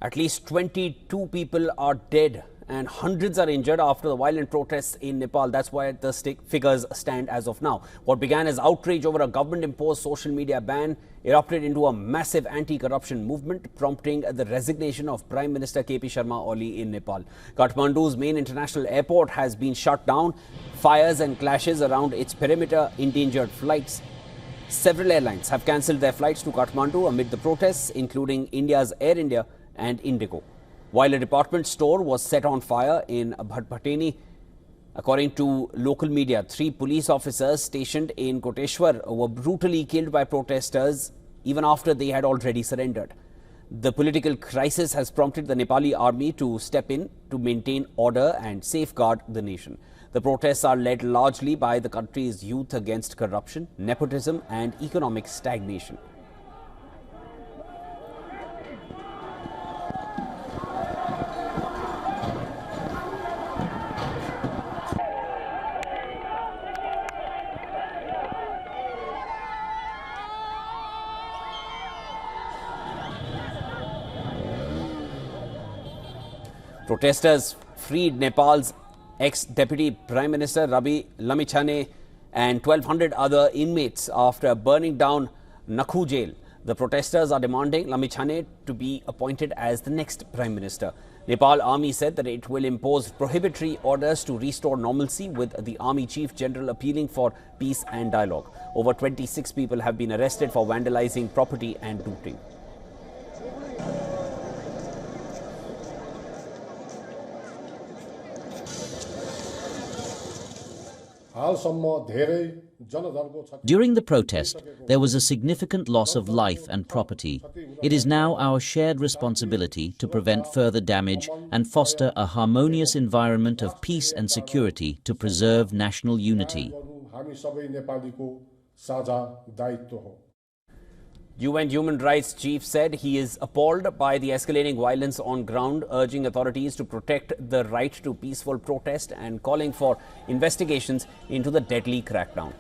At least 22 people are dead and hundreds are injured after the violent protests in Nepal. That's why the figures stand as of now. What began as outrage over a government-imposed social media ban erupted into a massive anti-corruption movement, prompting the resignation of Prime Minister KP Sharma Oli in Nepal. Kathmandu's main international airport has been shut down. Fires and clashes around its perimeter endangered flights. Several airlines have cancelled their flights to Kathmandu amid the protests, including India's Air India and Indigo. While a department store was set on fire in Bhatpateni, according to local media, 3 police officers stationed in Koteshwar were brutally killed by protesters even after they had already surrendered. The political crisis has prompted the Nepali army to step in to maintain order and safeguard the nation. The protests are led largely by the country's youth against corruption, nepotism and economic stagnation. Protesters freed Nepal's ex-deputy Prime Minister Ravi Lamichhane and 1,200 other inmates after burning down Nakhu jail. The protesters are demanding Lamichhane to be appointed as the next Prime Minister. Nepal Army said that it will impose prohibitory orders to restore normalcy, with the Army Chief General appealing for peace and dialogue. Over 26 people have been arrested for vandalizing property and looting. During the protest, there was a significant loss of life and property. It is now our shared responsibility to prevent further damage and foster a harmonious environment of peace and security to preserve national unity. UN Human Rights Chief said he is appalled by the escalating violence on ground, urging authorities to protect the right to peaceful protest and calling for investigations into the deadly crackdown.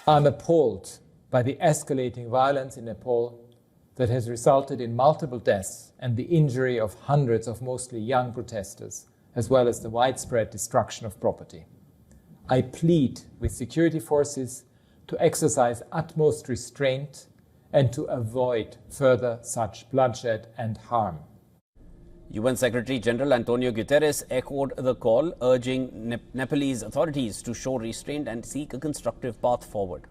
I'm appalled by the escalating violence in Nepal that has resulted in multiple deaths and the injury of hundreds of mostly young protesters, as well as the widespread destruction of property. I plead with security forces to exercise utmost restraint and to avoid further such bloodshed and harm. UN Secretary General Antonio Guterres echoed the call, urging Nepalese authorities to show restraint and seek a constructive path forward.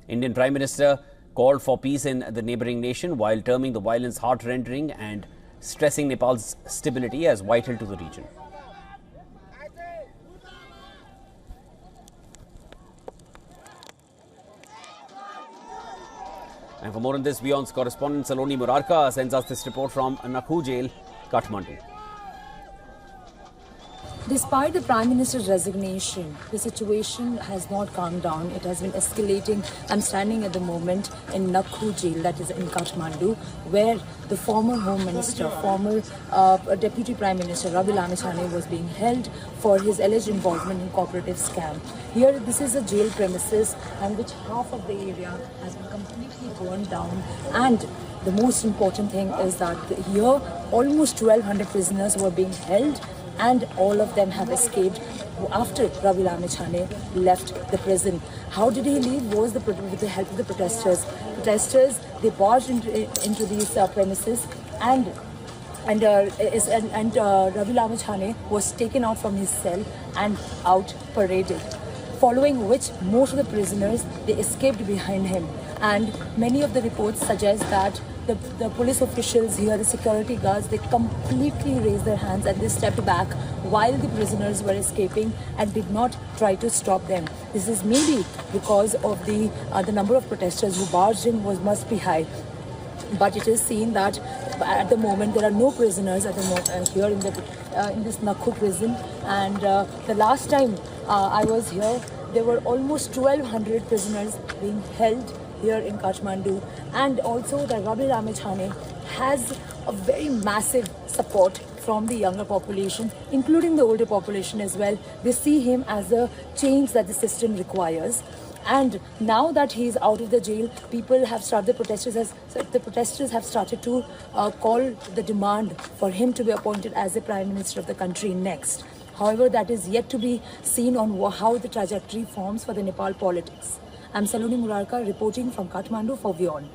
Indian Prime Minister called for peace in the neighbouring nation while terming the violence heart-rending and stressing Nepal's stability as vital to the region. And for more on this, WION's correspondent Saloni Murarka sends us this report from Nakhu Jail, Kathmandu. Despite the Prime Minister's resignation, the situation has not calmed down. It has been escalating. I'm standing at the moment in Nakhu Jail, that is in Kathmandu, where the former Home Minister, former Deputy Prime Minister Ravi Lamichhane was being held for his alleged involvement in cooperative scam. Here, this is a jail premises and which half of the area has been completely burned down. And the most important thing is that here, almost 1,200 prisoners were being held, and all of them have escaped after Ravi Lamichhane left the prison. How did he leave? Was with the help of the protesters. They barged into these premises and Ravi Lamichhane was taken out from his cell and out paraded. Following which, most of the prisoners, they escaped behind him. And many of the reports suggest that the police officials here, the security guards, they completely raised their hands and they stepped back while the prisoners were escaping and did not try to stop them. This is maybe because of the number of protesters who barged in must be high. But it is seen that at the moment there are no prisoners at the moment here in this Nakhu prison. And the last time I was here, there were almost 1,200 prisoners being held here in Kathmandu, and also that Ravi Lamichhane has a very massive support from the younger population, including the older population as well. They see him as a change that the system requires. And now that he is out of the jail, people have started, the protesters have started to call the demand for him to be appointed as the Prime Minister of the country next. However, that is yet to be seen on how the trajectory forms for the Nepal politics. I'm Saloni Murarka reporting from Kathmandu for WION.